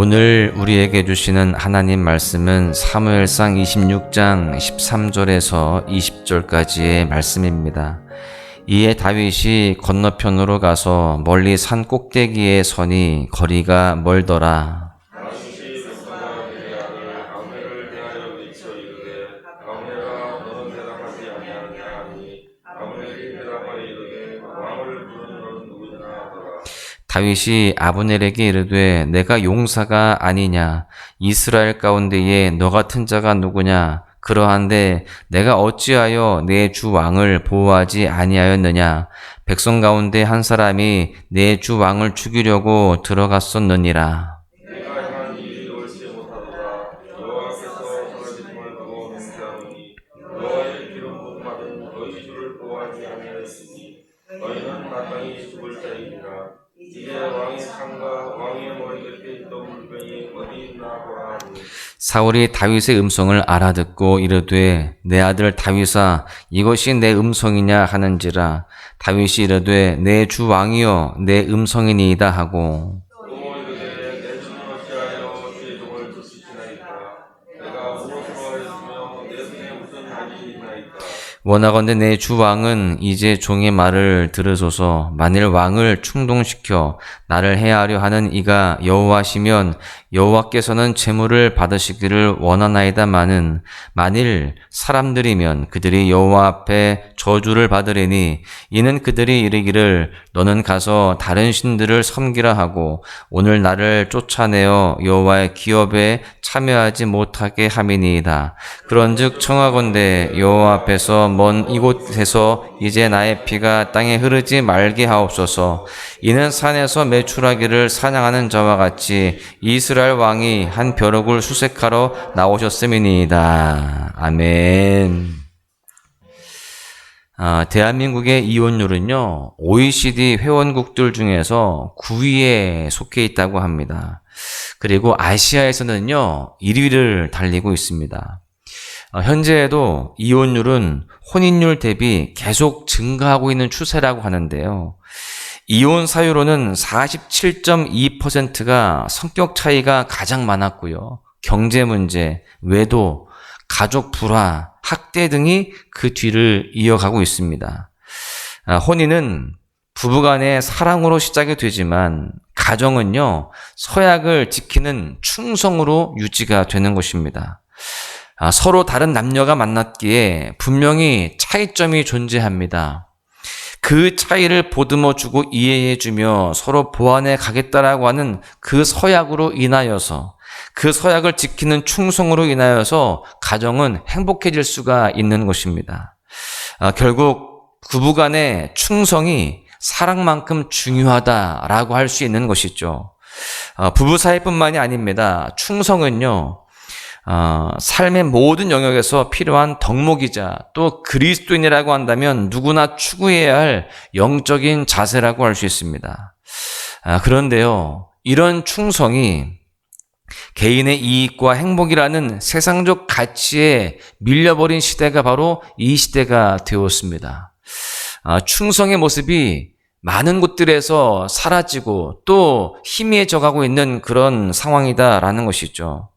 오늘 우리에게 주시는 하나님 말씀은 사무엘상 26장 13절에서 20절까지의 말씀입니다. 이에 다윗이 건너편으로 가서 멀리 산 꼭대기에 서니 거리가 멀더라. 다윗이 아브넬에게 이르되 내가 용사가 아니냐? 이스라엘 가운데에 너 같은 자가 누구냐? 그러한데 내가 어찌하여 내 주 왕을 보호하지 아니하였느냐? 백성 가운데 한 사람이 내 주 왕을 죽이려고 들어갔었느니라. 사울이 다윗의 음성을 알아듣고 이르되 내 아들 다윗아 이것이 내 음성이냐 하는지라. 다윗이 이르되 내 주 왕이여 내 음성이니이다 하고 원하건대 내 주 왕은 이제 종의 말을 들으소서. 만일 왕을 충동시켜 나를 해하려 하는 이가 여호와시면 여호와께서는 제물을 받으시기를 원하나이다마는 만일 사람들이면 그들이 여호와 앞에 저주를 받으리니 이는 그들이 이르기를 너는 가서 다른 신들을 섬기라 하고 오늘 나를 쫓아내어 여호와의 기업에 참여하지 못하게 함이니이다. 그런즉 청하건대 여호와 앞에서 먼 이곳에서 이제 나의 피가 땅에 흐르지 말게 하옵소서. 이는 산에서 매출하기를 사냥하는 자와 같이 이스라엘 왕이 한 벼룩을 수색하러 나오셨음이니이다. 아멘. 대한민국의 이혼율은요, OECD 회원국들 중에서 9위에 속해 있다고 합니다. 그리고 아시아에서는요, 1위를 달리고 있습니다. 현재에도 이혼율은 혼인율 대비 계속 증가하고 있는 추세라고 하는데요. 이혼 사유로는 47.2%가 성격 차이가 가장 많았고요. 경제 문제, 외도, 가족 불화, 학대 등이 그 뒤를 이어가고 있습니다. 혼인은 부부간의 사랑으로 시작이 되지만 가정은요, 서약을 지키는 충성으로 유지가 되는 것입니다. 서로 다른 남녀가 만났기에 분명히 차이점이 존재합니다. 그 차이를 보듬어주고 이해해주며 서로 보완해 가겠다라고 하는 그 서약으로 인하여서 그 서약을 지키는 충성으로 인하여서 가정은 행복해질 수가 있는 것입니다. 결국 부부간의 충성이 사랑만큼 중요하다라고 할 수 있는 것이죠. 부부 사이뿐만이 아닙니다. 충성은요, 삶의 모든 영역에서 필요한 덕목이자 또 그리스도인이라고 한다면 누구나 추구해야 할 영적인 자세라고 할 수 있습니다. 그런데요, 이런 충성이 개인의 이익과 행복이라는 세상적 가치에 밀려버린 시대가 바로 이 시대가 되었습니다. 충성의 모습이 많은 곳들에서 사라지고 또 희미해져가고 있는 그런 상황이다라는 것이죠.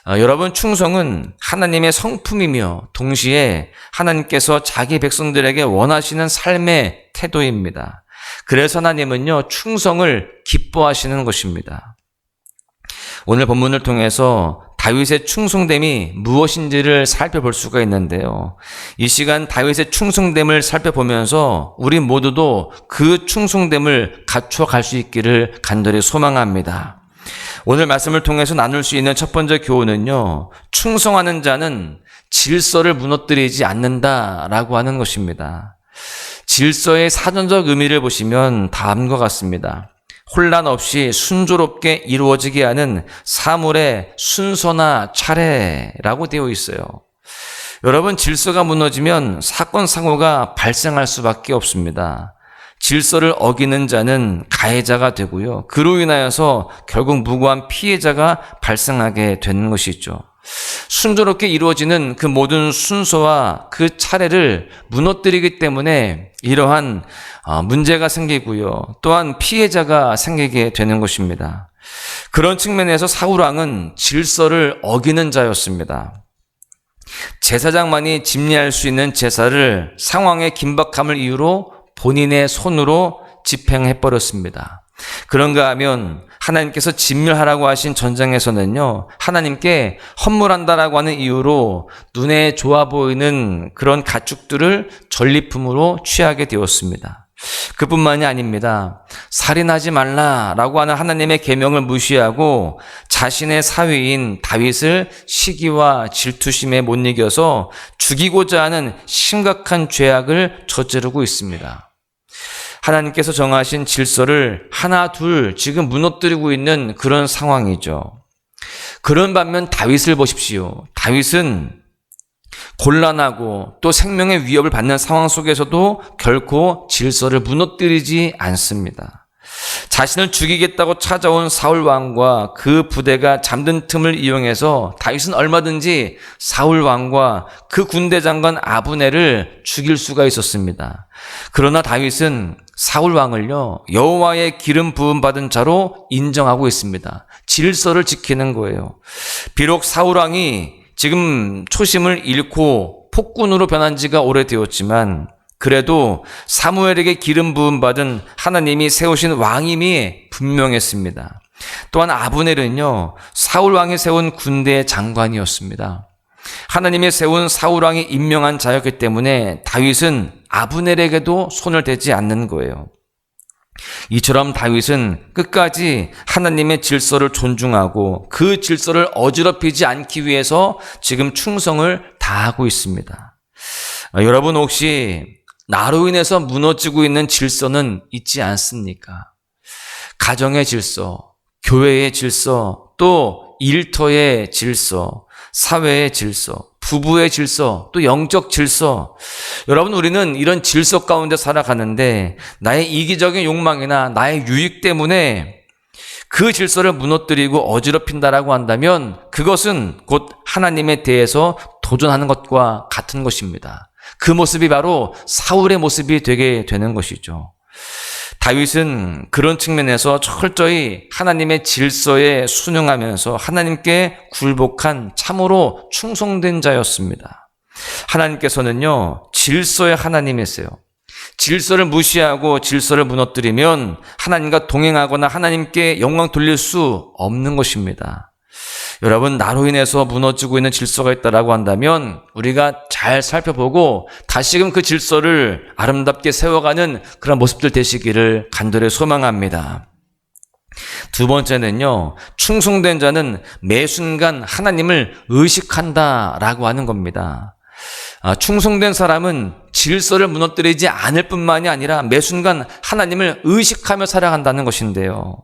여러분, 충성은 하나님의 성품이며 동시에 하나님께서 자기 백성들에게 원하시는 삶의 태도입니다. 그래서 하나님은요, 충성을 기뻐하시는 것입니다. 오늘 본문을 통해서 다윗의 충성됨이 무엇인지를 살펴볼 수가 있는데요. 이 시간 다윗의 충성됨을 살펴보면서 우리 모두도 그 충성됨을 갖춰갈 수 있기를 간절히 소망합니다. 오늘 말씀을 통해서 나눌 수 있는 첫 번째 교훈은요, 충성하는 자는 질서를 무너뜨리지 않는다라고 하는 것입니다. 질서의 사전적 의미를 보시면 다음과 같습니다. 혼란 없이 순조롭게 이루어지게 하는 사물의 순서나 차례라고 되어 있어요. 여러분, 질서가 무너지면 사건, 사고가 발생할 수밖에 없습니다. 질서를 어기는 자는 가해자가 되고요. 그로 인하여서 결국 무고한 피해자가 발생하게 되는 것이죠. 순조롭게 이루어지는 그 모든 순서와 그 차례를 무너뜨리기 때문에 이러한 문제가 생기고요. 또한 피해자가 생기게 되는 것입니다. 그런 측면에서 사울왕은 질서를 어기는 자였습니다. 제사장만이 집례할 수 있는 제사를 상황의 긴박함을 이유로 본인의 손으로 집행해버렸습니다. 그런가 하면 하나님께서 진멸하라고 하신 전쟁에서는요, 하나님께 헌물한다라고 하는 이유로 눈에 좋아 보이는 그런 가축들을 전리품으로 취하게 되었습니다. 그뿐만이 아닙니다. 살인하지 말라라고 하는 하나님의 계명을 무시하고 자신의 사위인 다윗을 시기와 질투심에 못 이겨서 죽이고자 하는 심각한 죄악을 저지르고 있습니다. 하나님께서 정하신 질서를 하나 둘 지금 무너뜨리고 있는 그런 상황이죠. 그런 반면 다윗을 보십시오. 다윗은 곤란하고 또 생명의 위협을 받는 상황 속에서도 결코 질서를 무너뜨리지 않습니다. 자신을 죽이겠다고 찾아온 사울 왕과 그 부대가 잠든 틈을 이용해서 다윗은 얼마든지 사울 왕과 그 군대 장관 아브넬을 죽일 수가 있었습니다. 그러나 다윗은 사울 왕을요, 여호와의 기름 부음 받은 자로 인정하고 있습니다. 질서를 지키는 거예요. 비록 사울 왕이 지금 초심을 잃고 폭군으로 변한 지가 오래되었지만 그래도 사무엘에게 기름 부음 받은 하나님이 세우신 왕임이 분명했습니다. 또한 아브넬은요, 사울 왕이 세운 군대의 장관이었습니다. 하나님이 세운 사울 왕이 임명한 자였기 때문에 다윗은 아브넬에게도 손을 대지 않는 거예요. 이처럼 다윗은 끝까지 하나님의 질서를 존중하고 그 질서를 어지럽히지 않기 위해서 지금 충성을 다하고 있습니다. 여러분 혹시 나로 인해서 무너지고 있는 질서는 있지 않습니까? 가정의 질서, 교회의 질서, 또 일터의 질서, 사회의 질서, 부부의 질서, 또 영적 질서. 여러분, 우리는 이런 질서 가운데 살아가는데 나의 이기적인 욕망이나 나의 유익 때문에 그 질서를 무너뜨리고 어지럽힌다라고 한다면 그것은 곧 하나님에 대해서 도전하는 것과 같은 것입니다. 그 모습이 바로 사울의 모습이 되게 되는 것이죠. 다윗은 그런 측면에서 철저히 하나님의 질서에 순응하면서 하나님께 굴복한 참으로 충성된 자였습니다. 하나님께서는요, 질서의 하나님이세요. 질서를 무시하고 질서를 무너뜨리면 하나님과 동행하거나 하나님께 영광 돌릴 수 없는 것입니다. 여러분, 나로 인해서 무너지고 있는 질서가 있다라고 한다면 우리가 잘 살펴보고 다시금 그 질서를 아름답게 세워가는 그런 모습들 되시기를 간절히 소망합니다. 두 번째는요, 충성된 자는 매 순간 하나님을 의식한다라고 하는 겁니다. 충성된 사람은 질서를 무너뜨리지 않을 뿐만이 아니라 매 순간 하나님을 의식하며 살아간다는 것인데요.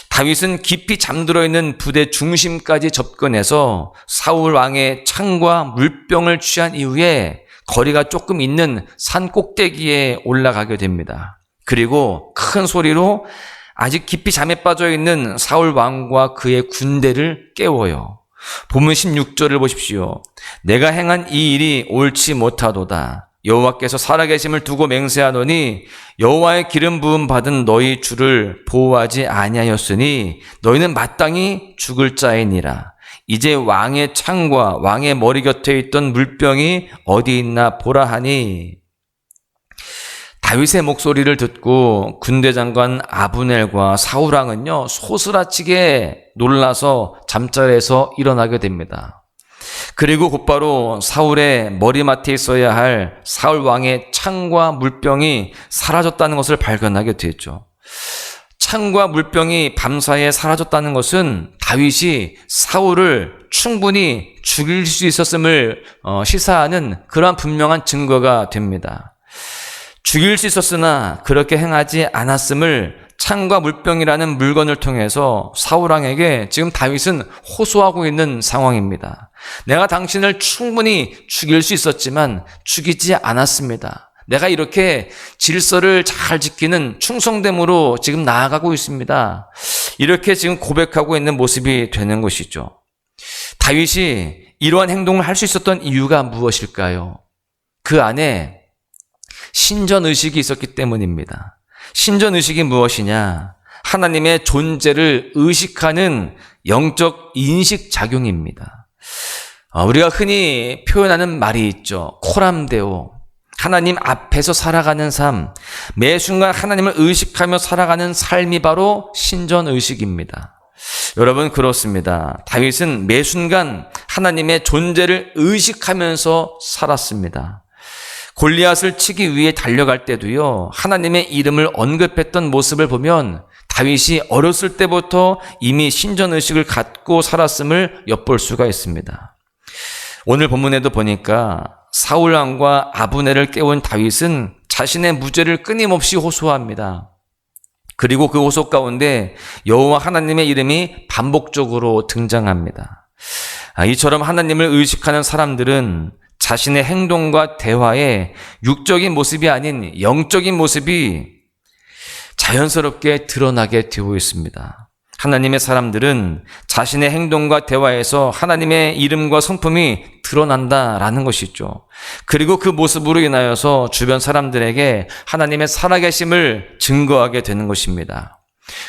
다윗은 깊이 잠들어 있는 부대 중심까지 접근해서 사울 왕의 창과 물병을 취한 이후에 거리가 조금 있는 산 꼭대기에 올라가게 됩니다. 그리고 큰 소리로 아직 깊이 잠에 빠져 있는 사울 왕과 그의 군대를 깨워요. 본문 16절을 보십시오. 내가 행한 이 일이 옳지 못하도다. 여호와께서 살아계심을 두고 맹세하노니 여호와의 기름 부음 받은 너희 주를 보호하지 아니하였으니 너희는 마땅히 죽을 자이니라. 이제 왕의 창과 왕의 머리 곁에 있던 물병이 어디 있나 보라 하니. 다윗의 목소리를 듣고 군대 장관 아브넬과 사울 왕은요, 소스라치게 놀라서 잠자리에서 일어나게 됩니다. 그리고 곧바로 사울의 머리맡에 있어야 할 사울 왕의 창과 물병이 사라졌다는 것을 발견하게 되죠. 창과 물병이 밤사이에 사라졌다는 것은 다윗이 사울을 충분히 죽일 수 있었음을 시사하는 그러한 분명한 증거가 됩니다. 죽일 수 있었으나 그렇게 행하지 않았음을 창과 물병이라는 물건을 통해서 사울 왕에게 지금 다윗은 호소하고 있는 상황입니다. 내가 당신을 충분히 죽일 수 있었지만 죽이지 않았습니다. 내가 이렇게 질서를 잘 지키는 충성됨으로 지금 나아가고 있습니다. 이렇게 지금 고백하고 있는 모습이 되는 것이죠. 다윗이 이러한 행동을 할 수 있었던 이유가 무엇일까요? 그 안에 신전의식이 있었기 때문입니다. 신전의식이 무엇이냐? 하나님의 존재를 의식하는 영적 인식작용입니다. 우리가 흔히 표현하는 말이 있죠. 코람데오. 하나님 앞에서 살아가는 삶, 매 순간 하나님을 의식하며 살아가는 삶이 바로 신전의식입니다. 여러분, 그렇습니다. 다윗은 매 순간 하나님의 존재를 의식하면서 살았습니다. 골리앗을 치기 위해 달려갈 때도요, 하나님의 이름을 언급했던 모습을 보면 다윗이 어렸을 때부터 이미 신전의식을 갖고 살았음을 엿볼 수가 있습니다. 오늘 본문에도 보니까 사울 왕과 아브넬을 깨운 다윗은 자신의 무죄를 끊임없이 호소합니다. 그리고 그 호소 가운데 여호와 하나님의 이름이 반복적으로 등장합니다. 이처럼 하나님을 의식하는 사람들은 자신의 행동과 대화에 육적인 모습이 아닌 영적인 모습이 자연스럽게 드러나게 되어 있습니다. 하나님의 사람들은 자신의 행동과 대화에서 하나님의 이름과 성품이 드러난다라는 것이죠. 그리고 그 모습으로 인하여서 주변 사람들에게 하나님의 살아계심을 증거하게 되는 것입니다.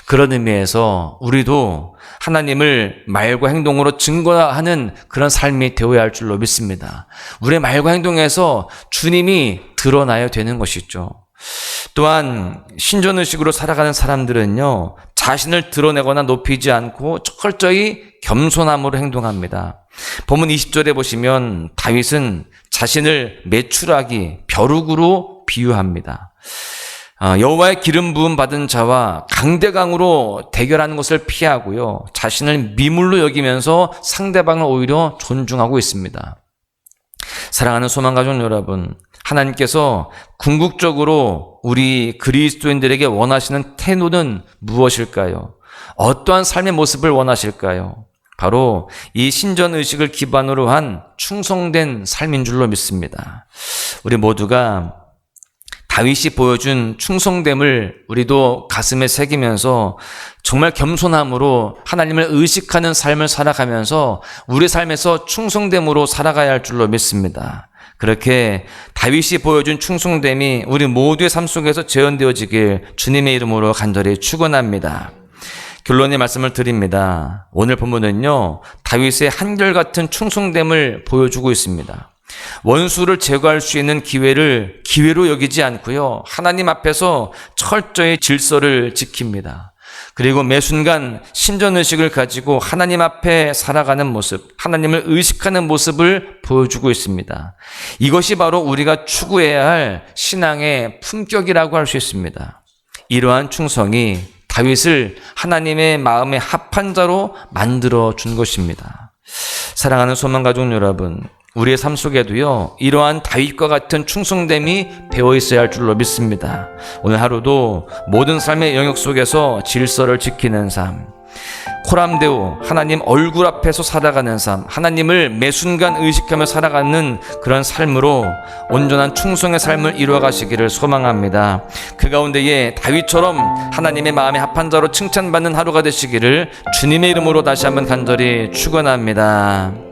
그런 의미에서 우리도 하나님을 말과 행동으로 증거하는 그런 삶이 되어야 할 줄로 믿습니다. 우리의 말과 행동에서 주님이 드러나야 되는 것이죠. 또한 신전의식으로 살아가는 사람들은요, 자신을 드러내거나 높이지 않고 철저히 겸손함으로 행동합니다. 본문 20절에 보시면 다윗은 자신을 메추라기, 벼룩으로 비유합니다. 여호와의 기름 부음 받은 자와 강대강으로 대결하는 것을 피하고요, 자신을 미물로 여기면서 상대방을 오히려 존중하고 있습니다. 사랑하는 소망가족 여러분, 하나님께서 궁극적으로 우리 그리스도인들에게 원하시는 태도는 무엇일까요? 어떠한 삶의 모습을 원하실까요? 바로 이 신전의식을 기반으로 한 충성된 삶인 줄로 믿습니다. 우리 모두가 다윗이 보여준 충성됨을 우리도 가슴에 새기면서 정말 겸손함으로 하나님을 의식하는 삶을 살아가면서 우리 삶에서 충성됨으로 살아가야 할 줄로 믿습니다. 그렇게 다윗이 보여준 충성됨이 우리 모두의 삶 속에서 재현되어지길 주님의 이름으로 간절히 축원합니다. 결론의 말씀을 드립니다. 오늘 본문은요, 다윗의 한결같은 충성됨을 보여주고 있습니다. 원수를 제거할 수 있는 기회를 기회로 여기지 않고요, 하나님 앞에서 철저히 질서를 지킵니다. 그리고 매 순간 신전의식을 가지고 하나님 앞에 살아가는 모습, 하나님을 의식하는 모습을 보여주고 있습니다. 이것이 바로 우리가 추구해야 할 신앙의 품격이라고 할 수 있습니다. 이러한 충성이 다윗을 하나님의 마음에 합한 자로 만들어 준 것입니다. 사랑하는 소망가족 여러분, 우리의 삶 속에도요, 이러한 다윗과 같은 충성됨이 배어 있어야 할 줄로 믿습니다. 오늘 하루도 모든 삶의 영역 속에서 질서를 지키는 삶, 코람데오, 하나님 얼굴 앞에서 살아가는 삶, 하나님을 매 순간 의식하며 살아가는 그런 삶으로 온전한 충성의 삶을 이루어가시기를 소망합니다. 그 가운데에 다윗처럼 하나님의 마음에 합한 자로 칭찬받는 하루가 되시기를 주님의 이름으로 다시 한번 간절히 축원합니다.